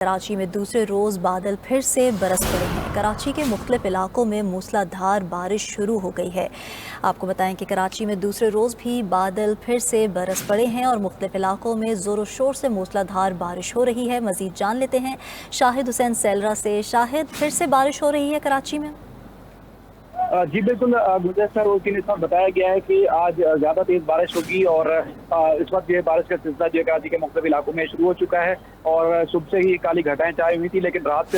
कराची में दूसरे रोज़ बादल फिर से बरस पड़े हैं। कराची के मुख्तलिफ इलाकों में मूसलाधार बारिश शुरू हो गई है। आपको बताएं कि कराची में दूसरे रोज़ भी बादल फिर से बरस पड़े हैं और मुख्तलिफ इलाकों में ज़ोर शोर से मूसलाधार बारिश हो रही है। मज़ीद जान लेते हैं शाहिद हुसैन सेलरा से। शाहिद, फिर से बारिश हो रही है कराची में? जी बिल्कुल, गुज़श्ता रोज के साथ बताया गया है कि आज ज्यादा तेज बारिश होगी और इस वक्त ये बारिश का सिलसिला जो कराची के मुख्तलिफ इलाकों में शुरू हो चुका है और सुबह से ही काली घटाएं छाई हुई थी, लेकिन रात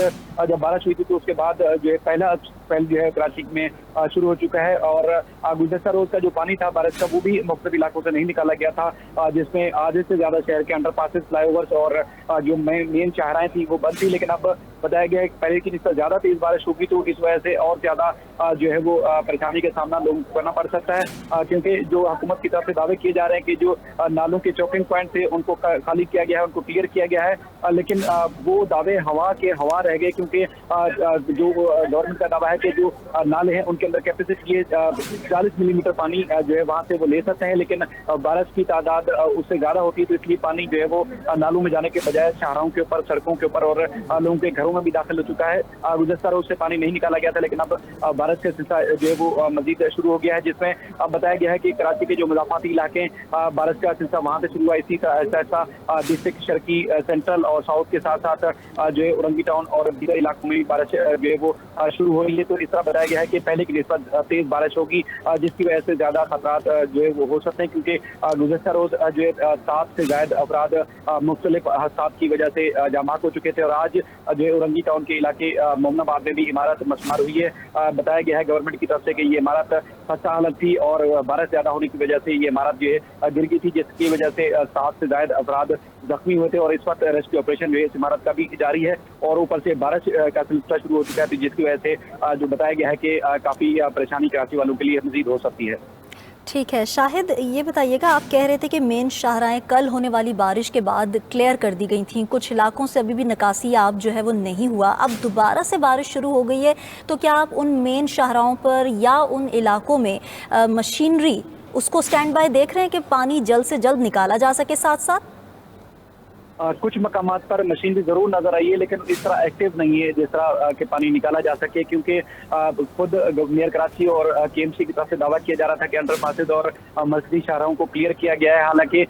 जब बारिश हुई थी तो उसके बाद जो है पहला स्पेल जो है कराची में शुरू हो चुका है और गुज़श्ता रोज का जो पानी था बारिश का वो भी मुख्तलिफ इलाकों से नहीं निकाला गया था, जिसमें आधे से ज्यादा शहर के अंडरपासेस, फ्लाईओवर्स और जो मेन शाहराएं थी वो बंद थी। लेकिन अब बताया गया है कि पहले की निस्बत ज्यादा तेज बारिश होगी तो इस वजह से और ज्यादा जो है वो परेशानी का सामना लोगों को करना पड़ सकता है, क्योंकि जो हुकूमत की तरफ से दावे किए जा रहे हैं कि जो नालों के चौकिंग पॉइंट थे उनको खाली किया गया है, उनको क्लियर किया गया है, लेकिन वो दावे हवा के हवा रह गए, क्योंकि जो गवर्नमेंट का दावा है कि जो नाले हैं उनके अंदर कैपेसिटी ये 40 मिलीमीटर पानी जो है वहां से वो ले सकते हैं, लेकिन बारिश की तादाद उससे ज्यादा होती है, तो इसलिए पानी जो है वो नालों में जाने के बजाय शाहराओं के ऊपर, सड़कों के ऊपर और लोगों के घरों में भी दाखिल हो चुका है। गुज़श्ता रोज से पानी नहीं निकाला गया था, लेकिन अब बारिश का सिलसिला जो है वो मजीद शुरू हो गया है, जिसमें अब बताया गया है कि कराची के जो मुज़ाफ़ाती इलाके बारिश का सिलसिला वहां से शुरू हुआ। इसी ऐसा डिस्ट्रिक्ट शर्की, सेंट्रल और साउथ के साथ साथ जो है औरंगी टाउन और दीगर इलाकों में भी बारिश जो है वो शुरू हो रही है। तो इस तरह बताया गया है कि पहले की निस्बत तेज बारिश होगी, जिसकी वजह से ज्यादा खतरात जो है वो हो सकते हैं, क्योंकि गुज़श्ता रोज जो है 7 से ज्यादा अफराद मुख्तलिफ हादसा की वजह से जामाक हो चुके थे और आज जो है औरंगी टाउन के इलाके मोमनाबाद में भी इमारत मसमार हुई है। बताया गया है गवर्नमेंट की तरफ से कि ये इमारत खस्ता हालत थी और बारिश ज्यादा होने की वजह से ये इमारत जो है गिर गई थी, जिसकी वजह से 7 से ज्यादा अफराद जख्मी हुए थे और इस वक्त रेस्क्यू ऑपरेशन जो है इस इमारत का भी जारी है और ऊपर से बारिश का सिलसिला शुरू हो चुका है, जिसकी वजह से जो बताया गया है कि काफी परेशानी कराची वालों के लिए मजीद हो सकती है। ठीक है शाहिद, ये बताइएगा, आप कह रहे थे कि मेन शाहराएं कल होने वाली बारिश के बाद क्लियर कर दी गई थीं, कुछ इलाकों से अभी भी निकासी आप जो है वो नहीं हुआ, अब दोबारा से बारिश शुरू हो गई है, तो क्या आप उन मेन शाहराओं पर या उन इलाकों में मशीनरी उसको स्टैंड बाय देख रहे हैं कि पानी जल्द से जल्द निकाला जा सके? साथ साथ कुछ मकामात पर मशीनरी जरूर नजर आई है, लेकिन इस तरह एक्टिव नहीं है जिस तरह के पानी निकाला जा सके, क्योंकि खुद मेयर कराची और केएमसी की तरफ से दावा किया जा रहा था कि अंडरपासेज और मस्जिदी शाहराओं को क्लियर किया गया है। हालांकि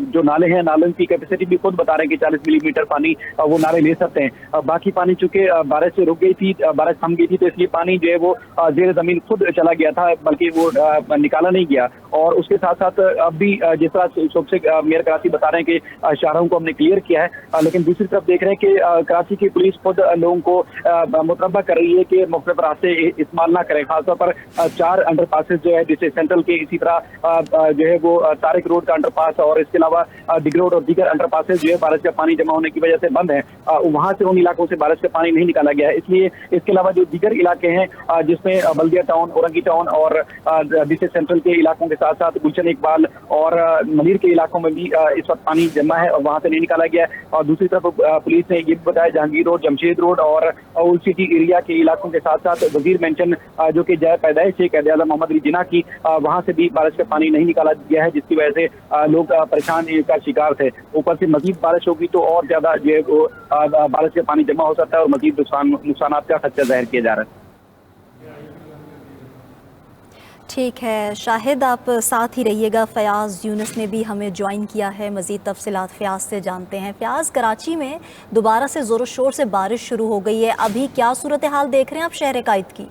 जो नाले हैं, नालों की कैपेसिटी भी खुद बता रहे हैं कि 40 मिलीमीटर पानी वो नाले ले सकते हैं। बाकी पानी चूंकि बारिश से रुक गई थी, बारिश थम गई थी, तो इसलिए पानी जो है वो जेर जमीन खुद चला गया था, बल्कि वो निकाला नहीं गया। और उसके साथ साथ अब भी जिस तरह सबसे मेयर कराची बता रहे हैं कि शाहराओं को हमने क्लियर किया है, लेकिन दूसरी तरफ देख रहे हैं कि कराची की पुलिस खुद लोगों को मुतरबा कर रही है कि मुख्तलिफ रास्ते इस्तेमाल ना करें। खासतौर पर 4 अंडरपासेस जो है जैसे सेंट्रल के, इसी तरह जो है वो तारिक रोड का अंडरपास और इसके अलावा डिग रोड और दीगर अंडरपासेस जो है बारिश का पानी जमा होने की वजह से बंद है, वहां से उन इलाकों से बारिश का पानी नहीं निकाला गया है। इसलिए इसके अलावा जो दीगर इलाके हैं जिसमें बल्दिया टाउन, औरंगी टाउन और डिस्ट्रिक्ट सेंट्रल के इलाकों के साथ साथ गुलशन इकबाल और मनीर के इलाकों में भी इस वक्त पानी जमा है और वहां से नहीं निकाला गया है। और दूसरी तरफ पुलिस ने ये भी बताया जहांगीर रोड, जमशेद रोड और ओल्ड सिटी एरिया के इलाकों के साथ साथ वजीर मेंशन जो कि जय पैदाइश है कायदे आज़म मोहम्मद अली जिन्ना की, वहां से भी बारिश का पानी नहीं निकाला गया है, जिसकी वजह से लोग परेशानी का शिकार थे। ऊपर से मजीद बारिश होगी तो और ज्यादा जो है वो बारिश का पानी जमा हो सकता है और मजीद नुकसान का खदशा जाहिर किया जा रहा है। ठीक है शाहिद, आप साथ ही रहिएगा। फ़याज़ यूनुस ने भी हमें ज्वाइन किया है, मज़ीद तफसीलात फ़याज़ से जानते हैं। फ़याज़, कराची में दोबारा से ज़ोर शोर से बारिश शुरू हो गई है, अभी क्या सूरत हाल देख रहे हैं आप शहर कायद की?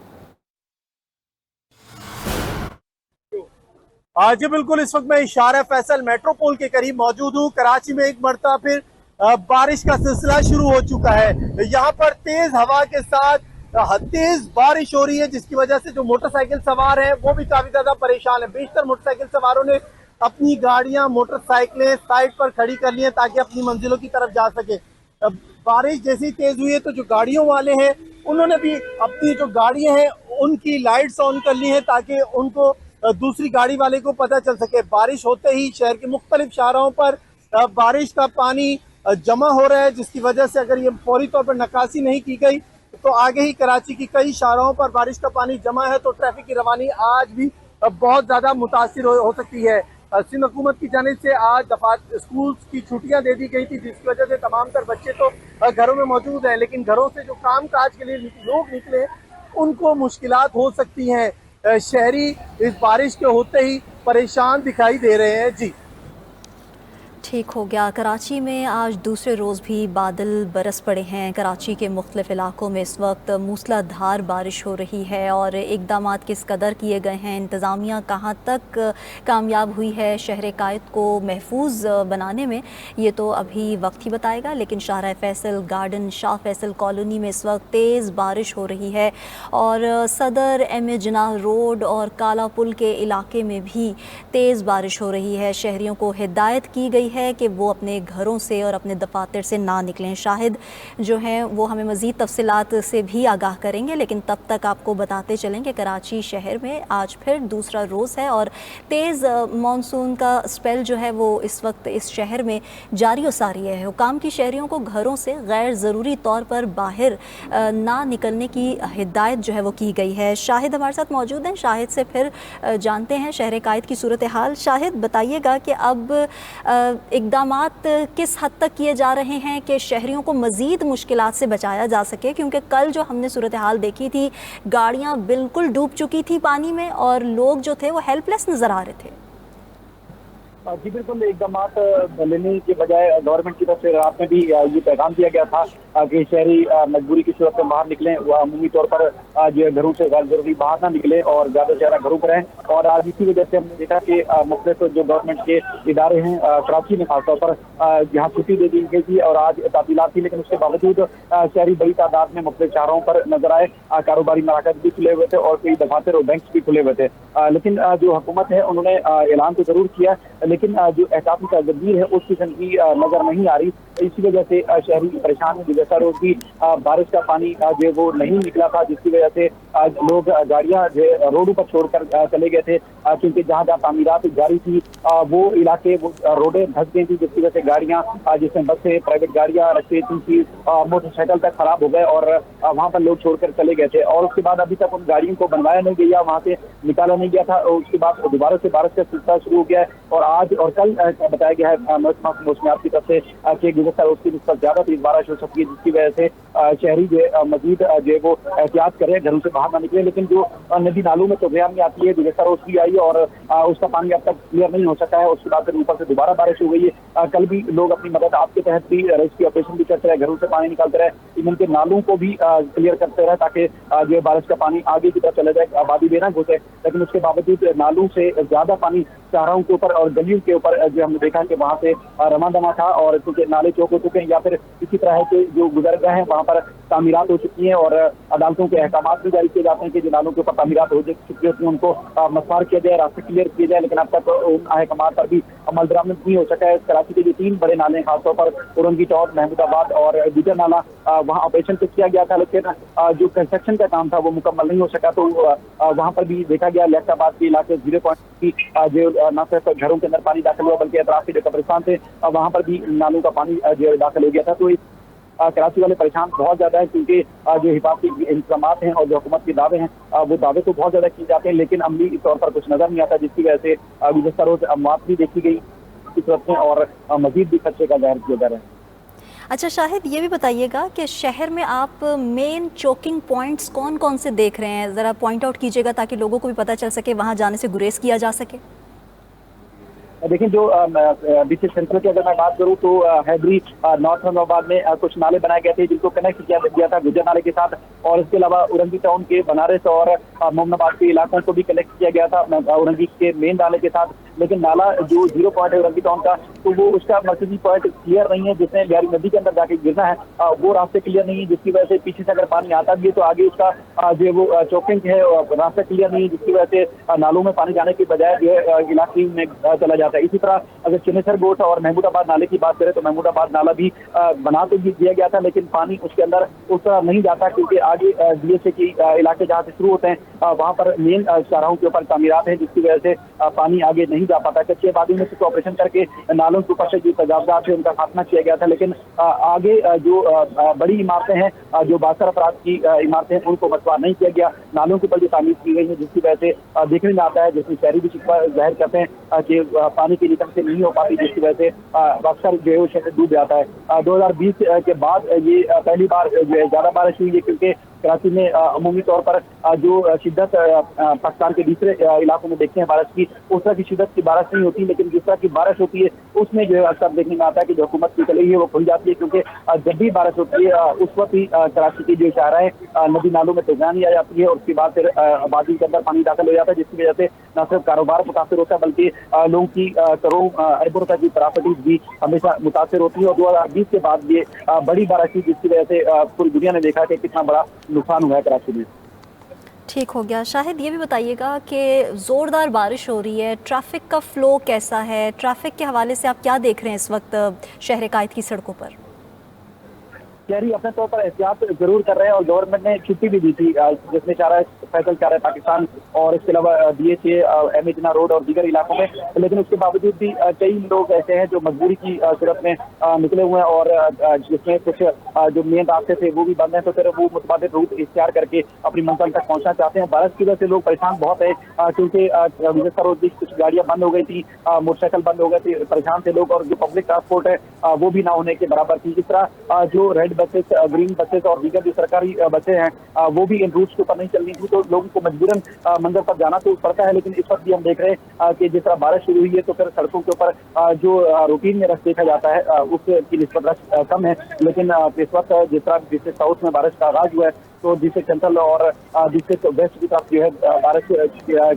जी बिल्कुल, इस वक्त मैं इशारा फैसल मेट्रोपोल के करीब मौजूद हूँ। कराची में एक मरतबा फिर बारिश का सिलसिला शुरू हो चुका है। यहाँ पर तेज हवा के साथ तेज बारिश हो रही है, जिसकी वजह से जो मोटरसाइकिल सवार हैं वो भी काफी ज्यादा परेशान है। बेशतर मोटरसाइकिल सवारों ने अपनी गाड़ियां, मोटरसाइकिलें साइड पर खड़ी कर ली हैं ताकि अपनी मंजिलों की तरफ जा सके। बारिश जैसी तेज हुई है तो जो गाड़ियों वाले हैं उन्होंने भी अपनी जो गाड़ियां हैं उनकी लाइट्स ऑन कर ली हैं ताकि उनको दूसरी गाड़ी वाले को पता चल सके। बारिश होते ही शहर के मुख्तलिफ शाहराओं पर बारिश का पानी जमा हो रहा है, जिसकी वजह से अगर ये फौरी तौर पर नकासी नहीं की गई तो आगे ही कराची की कई शाहराओं पर बारिश का पानी जमा है, तो ट्रैफिक की रवानी आज भी बहुत ज्यादा मुतासिर हो सकती है। सिंध हुकूमत की जानिब से आज स्कूल की छुट्टियां दे दी गई थी, जिसकी वजह से तमाम तर बच्चे तो घरों में मौजूद हैं, लेकिन घरों से जो काम काज के लिए लोग निकले उनको मुश्किलात हो सकती हैं। शहरी इस बारिश के होते ही परेशान दिखाई दे रहे हैं। जी ठीक हो गया। कराची में आज दूसरे रोज़ भी बादल बरस पड़े हैं। कराची के मुख्तलिफ़ इलाकों में इस वक्त मूसलाधार बारिश हो रही है और इक़दाम किस कदर किए गए हैं, इंतज़ामिया कहाँ तक कामयाब हुई है शहर कायद को महफूज बनाने में, ये तो अभी वक्त ही बताएगा। लेकिन शाहराह फैसल गार्डन, शाह फैसल कॉलोनी में इस वक्त तेज़ बारिश हो रही है और सदर एम जिनाह रोड और काला पुल के इलाके में भी तेज़ बारिश हो रही है। शहरियों को हिदायत की गई है कि वो अपने घरों से और अपने दफातर से ना निकलें। शाहिद जो हैं वो हमें मज़ीद तफसीलात से भी आगाह करेंगे, लेकिन तब तक आपको बताते चलें कि कराची शहर में आज फिर दूसरा रोज़ है और तेज़ मानसून का स्पेल जो है वो इस वक्त इस शहर में जारी व सारी है। हुकाम की शहरियों को घरों से गैर ज़रूरी तौर पर बाहर ना निकलने की हिदायत जो है वो की गई है। शाहिद हमारे साथ मौजूद हैं, शाहिद से फिर जानते हैं शहर कायद की सूरत हाल। शाहिद बताइएगा कि अब इक़दामात किस हद तक किए जा रहे हैं कि शहरियों को मज़ीद मुश्किलात से बचाया जा सके, क्योंकि कल जो हमने सूरत हाल देखी थी, गाड़ियाँ बिल्कुल डूब चुकी थी पानी में और लोग जो थे वो हेल्पलेस नज़र आ रहे थे। जी बिल्कुल, इक़दामात लेने के बजाय गवर्नमेंट की तरफ से रात में भी ये पैगाम दिया गया था कि शहरी मजबूरी की सूरत में बाहर निकलें, अमूमी तौर पर जो घरों से गैर जरूरी बाहर ना निकले और ज़्यादा से ज़्यादा घरों पर रहें। और आज इसी वजह से हमने देखा कि मुख्तलिफ जो गवर्नमेंट के इदारे हैं कराची में खासतौर पर यहाँ छुट्टी दे दी गई थी और आज तातीलात थी, लेकिन उसके बावजूद शहरी बड़ी तादाद में मुख्तलिफ शहरों पर नजर आए। कारोबारी मराकज़ भी खुले हुए थे और कई दफातर और बैंक भी खुले हुए थे, लेकिन जो हुकूमत है उन्होंने ऐलान तो जरूर किया, लेकिन जो एहतियाती तदबीर है उस किस्म की नजर नहीं आ रही। इसी वजह से शहरी परेशान है। गुज़श्ता रोज भी बारिश का पानी जो वो नहीं निकला था, जिसकी वजह से लोग गाड़ियां जो रोडों पर छोड़कर चले गए थे, क्योंकि जहां जहां तामीरात जारी थी वो इलाके वो रोडें धंस गई थी, जिसकी वजह से गाड़ियां जिसमें बसें, प्राइवेट गाड़ियां रखते थी, मोटरसाइकिल तक खराब हो गए और वहां पर लोग छोड़कर चले गए थे। और उसके बाद अभी तक उन गाड़ियों को बनवाया नहीं गया, वहां से निकाला नहीं गया था। उसके बाद दोबारा से बारिश का सिलसिला शुरू हो गया है और आज और कल बताया गया है मौसमियात की तरफ से कि गुज़श्ता रोज की निस्बत ज्यादा तेज बारिश हो सकती है, जिसकी वजह से शहरी जो मजीद जो है वो एहतियात करें, घरों से बाहर ना निकले। लेकिन जो नदी नालों में तो बयानी आती है, गुज़श्ता रोज भी आई और उसका पानी अब तक क्लियर नहीं हो सका है। उसके बाद फिर ऊपर से दोबारा बारिश हो गई है। कल भी लोग अपनी मदद आपके तहत भी रेस्क्यू ऑपरेशन भी करते रहे, घरों से पानी निकालते रहे, इवन के नालों को भी क्लियर करते रहे ताकि जो बारिश का पानी आगे की तरफ चला जाए, आबादी बेना घुसे। लेकिन उसके बावजूद नालों से ज्यादा पानी शाहराहों के ऊपर और गलियों के ऊपर जो हमने देखा कि वहां से रवा दमा था और क्योंकि नाले चौक हो चुके हैं या फिर इसी तरह के जो गुजरगाह हैं वहां पर तामीरात हो चुकी हैं और अदालतों के अहकाम भी जारी किए जाते हैं कि जो नालों के ऊपर तामीरात हो चुकी होती हैं उनको मसवार किया जाए, रास्ते क्लियर किए जाए। लेकिन अब तक उन अहकाम पर भी अमल दरामद नहीं हो सका है। कराची के जो 3 बड़े नाले खासतौर पर उरंगी टॉप, महमूदाबाद और दीगर नाला, वहाँ ऑपरेशन तो किया गया था, लेकिन जो कंस्ट्रक्शन का काम था वो मुकम्मल नहीं हो सका। तो वहाँ पर भी देखा गया लियाकताबाद के इलाके 0 पॉइंट की जो न सिर्फ घरों के अंदर पानी दाखिल हुआ बल्कि अतराफ के जो कब्रिस्तान थे वहाँ पर भी नालों का पानी जो दाखिल हो गया था। तो कराची वाले परेशान बहुत ज्यादा है, क्योंकि जो हिफाजती इंतजाम हैं और जो हुकूमत के दावे हैं वो दावे तो बहुत ज्यादा किए जाते हैं, लेकिन अमली तौर पर कुछ नजर नहीं आता, जिसकी वजह से गुज़श्ता रोज मौत भी देखी गई इस तरफ में और मजीद भी खर्चे का जाहिर किया जा रहा है। अच्छा शाहिद, ये भी बताइएगा कि शहर में आप मेन चोकिंग पॉइंट्स कौन कौन से देख रहे हैं, ज़रा पॉइंट आउट कीजिएगा ताकि लोगों को भी पता चल सके, वहाँ जाने से गुरेज किया जा सके। देखिए, जो डिस्ट्रिक्ट सेंटर की अगर मैं बात करूँ तो हैदरी नॉर्थ मोहम्मदाबाद में कुछ नाले बनाए गए थे जिनको कनेक्ट किया गया था गुजर नाले के साथ, और इसके अलावा उरंगी टाउन के बनारस और मोहम्मदाबाद के इलाकों को भी कनेक्ट किया गया था उरंगी के मेन नाले के साथ। लेकिन नाला जो 0 पॉइंट है उरंगी टाउन का, तो वो उसका मर्कजी पॉइंट क्लियर नहीं है, जिसने गहरी नदी के अंदर जाके गिरना है वो रास्ते क्लियर नहीं है, जिसकी वजह से पीछे से अगर पानी आता भी है तो आगे उसका जो वो चौकिंग है रास्ता क्लियर नहीं है, जिसकी वजह से नालों में पानी जाने के बजाय जो है इलाके में चला जाता है। इसी तरह अगर चिनेसर गोट और महमूदाबाद नाले की बात करें तो महमूदाबाद नाला भी बना तो दिया गया था, लेकिन पानी उसके अंदर उस तरह नहीं जाता, क्योंकि आगे DSA की इलाके जहाँ से शुरू होते हैं वहाँ पर मेन शाहराहों के ऊपर तामीरात है, जिसकी वजह से पानी आगे नहीं जा पाता। कच्चे आबादी में कुछ ऑपरेशन करके नालों के ऊपर से जो तजावजात है उनका खात्मा किया गया था, लेकिन आगे जो बड़ी इमारतें हैं, जो बासर अफराद की इमारतें हैं, उनको बसवा नहीं किया गया। नालों के ऊपर जो तामीर की गई है, जिसकी वजह से देखने में आता है, जिसमें शहरी भी शिकवा जाहिर करते हैं कि पानी की निकल से नहीं हो पाती, जिसकी वजह से अक्सर जो है वो शहर डूब जाता है। 2020 के बाद ये पहली बार जो है ज्यादा बारिश हुई है, क्योंकि कराची में अमूमी तौर पर जो शिद्दत पाकिस्तान के दूसरे इलाकों में देखते हैं बारिश की, उस तरह की शिद्दत की बारिश नहीं होती, लेकिन जिस तरह की बारिश होती है उसमें जो है अक्सर देखने में आता है कि जो हुकूमत की चली है वो खुल जाती है, क्योंकि जब भी बारिश होती है उस वक्त ही कराची की जो शाहरा है नदी नालों में तूफानी आ जाती है, और उसके बाद फिर आबादी के अंदर पानी दाखिल हो जाता है, जिसकी वजह से न सिर्फ कारोबार मुतासर होता है बल्कि लोगों की करोड़ों अरबों रुपए की प्रॉपर्टीज भी हमेशा मुतासर होती है। और 2020 के बाद ये बड़ी बारिश हुई, जिसकी वजह से पूरी दुनिया ने देखा कि कितना बड़ा नुकसान हुआ है कराची में। ठीक हो गया। शाहिद ये भी बताइएगा कि ज़ोरदार बारिश हो रही है, ट्रैफिक का फ़्लो कैसा है? ट्रैफिक के हवाले से आप क्या देख रहे हैं इस वक्त शहर कायद की सड़कों पर? शहरी अपने तौर पर एहतियात जरूर कर रहे हैं, और गवर्नमेंट ने छुट्टी भी दी थी, जिसमें शाहरा फैसल चाह रहे पाकिस्तान और इसके अलावा DHA, एम जिना रोड और दीगर इलाकों में। लेकिन उसके बावजूद भी कई लोग ऐसे हैं जो मजबूरी की सूरत में निकले हुए हैं, और जिसमें कुछ जो मेन रास्ते थे वो भी बंद हैं, तो फिर वो मुतबादिल रूट इख्तियार करके अपनी मंजिल तक पहुंचना चाहते हैं। बारिश की वजह से लोग परेशान बहुत है, क्योंकि रोज भी कुछ गाड़ियां बंद हो गई थी, मोटरसाइकिल बंद हो गए थे, परेशान थे लोग, और जो पब्लिक ट्रांसपोर्ट है वो भी ना होने के बराबर थी। इस तरह जो रेड बसेस, ग्रीन बसेस और दीगर जो सरकारी बसें हैं वो भी इन रूट्स के ऊपर नहीं चल रही थी, तो लोगों को मजबूरन मंदिर पर जाना तो पड़ता है। लेकिन इस वक्त भी हम देख रहे हैं कि जिस तरह बारिश शुरू हुई है, तो फिर सड़कों के ऊपर जो रूटीन में रश देखा जाता है उसकी निस्बत रश कम है। लेकिन इस वक्त जिस तरह डिस्ट्रिक्ट साउथ में बारिश का आगाज हुआ है, तो डिस्ट्रिक्ट सेंट्रल और डिस्ट्रिक्ट वेस्ट की तरफ जो है बारिश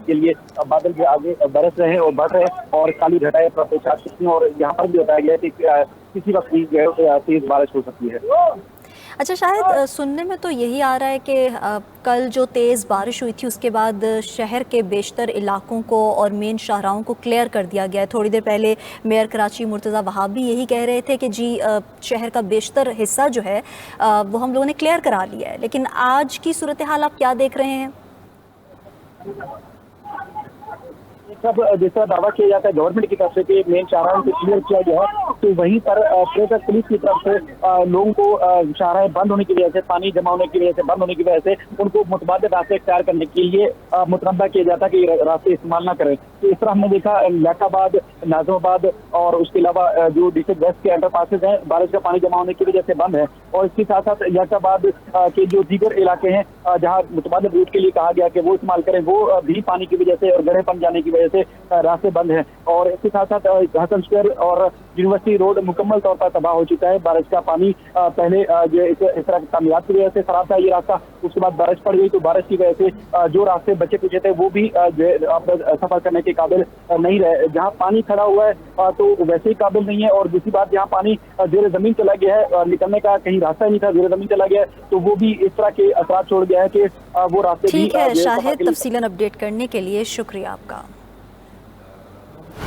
के लिए बादल भी आगे बरस रहे हैं और बढ़ रहे हैं, और काली घटाएं प्रवेश आ सकती हैं, और यहाँ पर भी बताया गया है कि किसी वक्त भी जो है तेज बारिश हो सकती है। अच्छा शायद सुनने में तो यही आ रहा है कि कल जो तेज़ बारिश हुई थी उसके बाद शहर के बेशतर इलाकों को और मेन शाहराहों को क्लियर कर दिया गया है। थोड़ी देर पहले मेयर कराची मुर्तज़ा वहाब भी यही कह रहे थे कि जी शहर का बेशतर हिस्सा जो है वो हम लोगों ने क्लियर करा लिया है। लेकिन आज की सूरत हाल आप क्या देख रहे हैं? सब जिस तरह दावा किया जाता है गवर्नमेंट की तरफ से कि मेन शाहराहों को क्लियर किया गया है, तो वहीं पर ट्रैफिक पुलिस की तरफ से लोगों को शाहराहें बंद होने की वजह से, पानी जमा होने की वजह से, बंद होने की वजह से उनको मुतबादिल रास्ते इख्तियार करने के लिए मुतनब्बा किया जाता है कि रास्ते इस्तेमाल ना करें। तो इस तरह हमने देखा लियाकाबाद, नाज़िमाबाद और उसके अलावा जो डिस्ट्रिक्ट वेस्ट के अंडर पासेज हैं, बारिश का पानी जमा होने की वजह से बंद है। और इसके साथ साथ लियाकाबाद के जो दीगर इलाके हैं जहाँ मुतबादिल रूट के लिए कहा गया कि वो इस्तेमाल करें, वो भी पानी की वजह से और गड्ढे बन जाने की वजह से रास्ते बंद हैं। और इसके साथ साथ हसन स्क्वायर और यूनिवर्सिटी रोड मुकम्मल तौर पर तबाह हो चुका है। बारिश का पानी पहले जो इस तरह की तामीरात की वजह से खराब था ये रास्ता, उसके बाद बारिश पड़ गई, तो बारिश की वजह से जो रास्ते बचे कुचे थे वो भी जो है सफर करने के काबिल नहीं रहे। जहाँ पानी खड़ा हुआ है तो वैसे ही काबिल नहीं है, और दूसरी बात जहाँ पानी जेर जमीन चला गया है, निकलने का कहीं रास्ता ही नहीं था, जेर जमीन चला गया है, तो वो भी इस तरह के असरात छोड़ गया है कि वो रास्ते। ठीक है शाहिद, तफसीलन अपडेट करने के लिए शुक्रिया आपका।